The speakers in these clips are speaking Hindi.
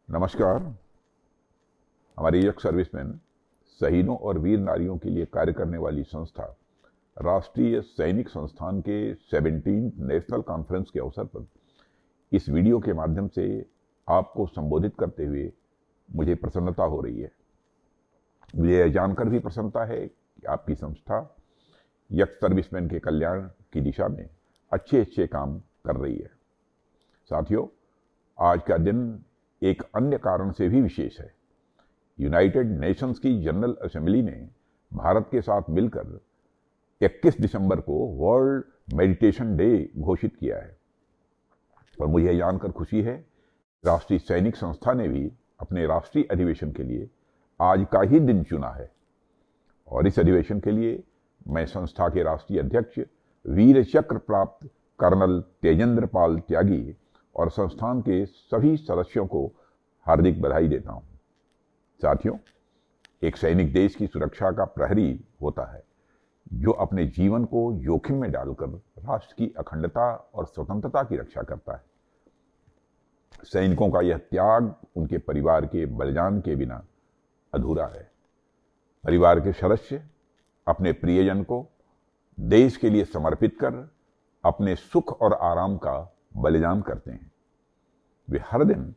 नमस्कार। हमारे यक सर्विसमैन शहीदों और वीर नारियों के लिए कार्य करने वाली संस्था राष्ट्रीय सैनिक संस्थान के 17th नेशनल कॉन्फ्रेंस के अवसर पर इस वीडियो के माध्यम से आपको संबोधित करते हुए मुझे प्रसन्नता हो रही है। मुझे यह जानकर भी प्रसन्नता है कि आपकी संस्था यक सर्विसमैन के कल्याण की दिशा में अच्छे अच्छे काम कर रही है। साथियों, आज का दिन एक अन्य कारण से भी विशेष है। यूनाइटेड नेशंस की जनरल असेंबली ने भारत के साथ मिलकर 21 दिसंबर को वर्ल्ड मेडिटेशन डे घोषित किया है और मुझे यह जानकर खुशी है राष्ट्रीय सैनिक संस्था ने भी अपने राष्ट्रीय अधिवेशन के लिए आज का ही दिन चुना है। और इस अधिवेशन के लिए मैं संस्था के राष्ट्रीय अध्यक्ष वीर चक्र प्राप्त कर्नल तेजेंद्र पाल त्यागी और संस्थान के सभी सदस्यों को हार्दिक बधाई देता हूं। साथियों, एक सैनिक देश की सुरक्षा का प्रहरी होता है जो अपने जीवन को जोखिम में डालकर राष्ट्र की अखंडता और स्वतंत्रता की रक्षा करता है। सैनिकों का यह त्याग उनके परिवार के बलिदान के बिना अधूरा है। परिवार के सदस्य अपने प्रियजन को देश के लिए समर्पित कर अपने सुख और आराम का बलिदान करते हैं। वे हर दिन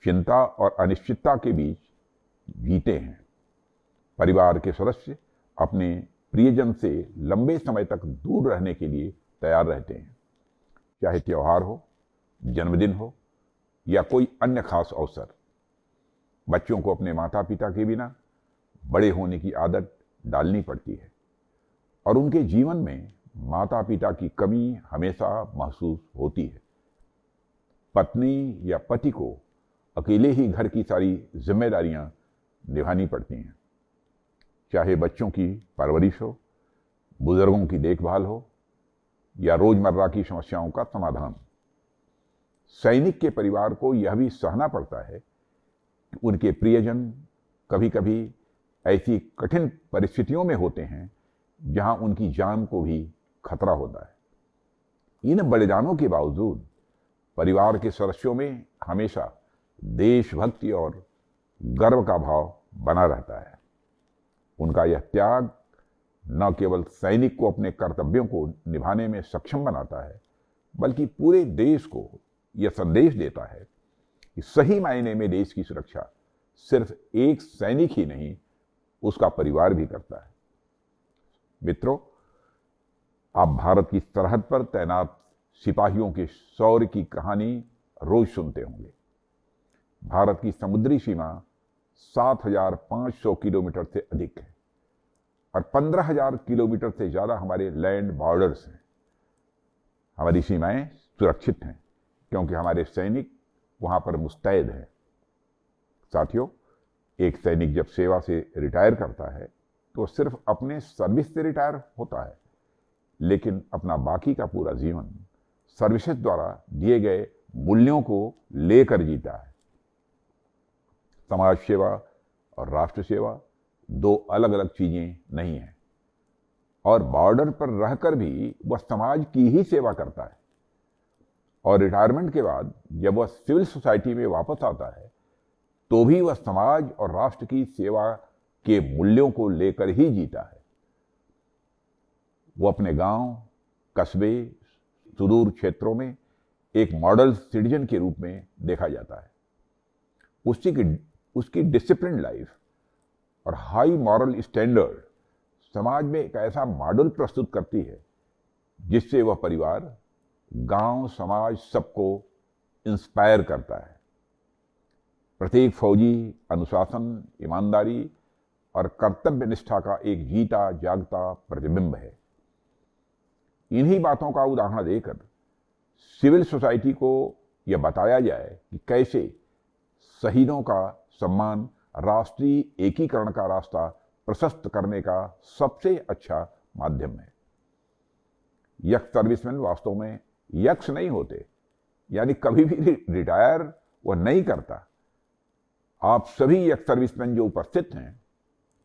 चिंता और अनिश्चितता के बीच जीते हैं। परिवार के सदस्य अपने प्रियजन से लंबे समय तक दूर रहने के लिए तैयार रहते हैं, चाहे त्योहार हो, जन्मदिन हो या कोई अन्य खास अवसर। बच्चों को अपने माता पिता के बिना बड़े होने की आदत डालनी पड़ती है और उनके जीवन में माता पिता की कमी हमेशा महसूस होती है। पत्नी या पति को अकेले ही घर की सारी जिम्मेदारियां निभानी पड़ती हैं, चाहे बच्चों की परवरिश हो, बुजुर्गों की देखभाल हो या रोजमर्रा की समस्याओं का समाधान। सैनिक के परिवार को यह भी सहना पड़ता है कि उनके प्रियजन कभी कभी ऐसी कठिन परिस्थितियों में होते हैं जहां उनकी जान को भी खतरा होता है। इन बलिदानों के बावजूद परिवार के सदस्यों में हमेशा देशभक्ति और गर्व का भाव बना रहता है। उनका यह त्याग न केवल सैनिक को अपने कर्तव्यों को निभाने में सक्षम बनाता है, बल्कि पूरे देश को यह संदेश देता है कि सही मायने में देश की सुरक्षा सिर्फ एक सैनिक ही नहीं, उसका परिवार भी करता है। मित्रों, आप भारत की सरहद पर तैनात सिपाहियों के शौर्य की कहानी रोज सुनते होंगे। भारत की समुद्री सीमा 7,500 किलोमीटर से अधिक है और 15,000 किलोमीटर से ज्यादा हमारे लैंड बॉर्डर्स हैं। हमारी सीमाएं सुरक्षित हैं क्योंकि हमारे सैनिक वहां पर मुस्तैद हैं। साथियों, एक सैनिक जब सेवा से रिटायर करता है तो सिर्फ अपने सर्विस से रिटायर होता है, लेकिन अपना बाकी का पूरा जीवन सर्विसेज द्वारा दिए गए मूल्यों को लेकर जीता है। समाज सेवा और राष्ट्र सेवा दो अलग अलग चीजें नहीं हैं और बॉर्डर पर रहकर भी वह समाज की ही सेवा करता है। और रिटायरमेंट के बाद जब वह सिविल सोसाइटी में वापस आता है तो भी वह समाज और राष्ट्र की सेवा के मूल्यों को लेकर ही जीता है। वो अपने गांव, कस्बे, सुदूर क्षेत्रों में एक मॉडल सिटीजन के रूप में देखा जाता है। उसकी डिसिप्लिन लाइफ और हाई मॉरल स्टैंडर्ड समाज में एक ऐसा मॉडल प्रस्तुत करती है जिससे वह परिवार, गांव, समाज सबको इंस्पायर करता है। प्रत्येक फौजी अनुशासन, ईमानदारी और कर्तव्य निष्ठा का एक जीता जागता प्रतिबिंब है। इन्हीं बातों का उदाहरण देकर सिविल सोसाइटी को यह बताया जाए कि कैसे शहीदों का सम्मान राष्ट्रीय एकीकरण का रास्ता प्रशस्त करने का सबसे अच्छा माध्यम है। यक्स सर्विसमैन वास्तव में यक्स नहीं होते, यानी कभी भी रिटायर वह नहीं करता। आप सभी यक्स सर्विसमैन जो उपस्थित हैं,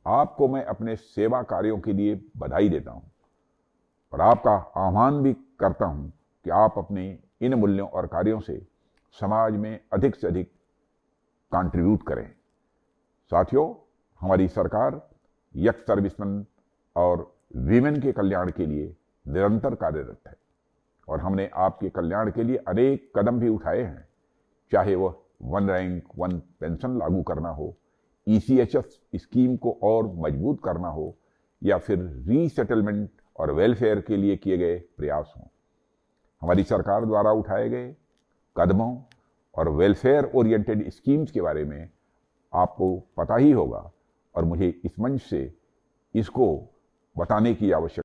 आपको मैं अपने सेवा कार्यों के लिए बधाई देता हूं और आपका आह्वान भी करता हूं कि आप अपने इन मूल्यों और कार्यों से समाज में अधिक से अधिक कंट्रीब्यूट करें। साथियों, हमारी सरकार यंग सर्विसमैन और वीमेन के कल्याण के लिए निरंतर कार्यरत है और हमने आपके कल्याण के लिए अनेक कदम भी उठाए हैं, चाहे वह वन रैंक वन पेंशन लागू करना हो, ईसीएचएस स्कीम को और मजबूत करना हो, या फिर रीसेटलमेंट और वेलफेयर के लिए किए गए प्रयास हों। हमारी सरकार द्वारा उठाए गए कदमों और वेलफेयर ओरिएंटेड स्कीम्स के बारे में आपको पता ही होगा और मुझे इस मंच से इसको बताने की आवश्यकता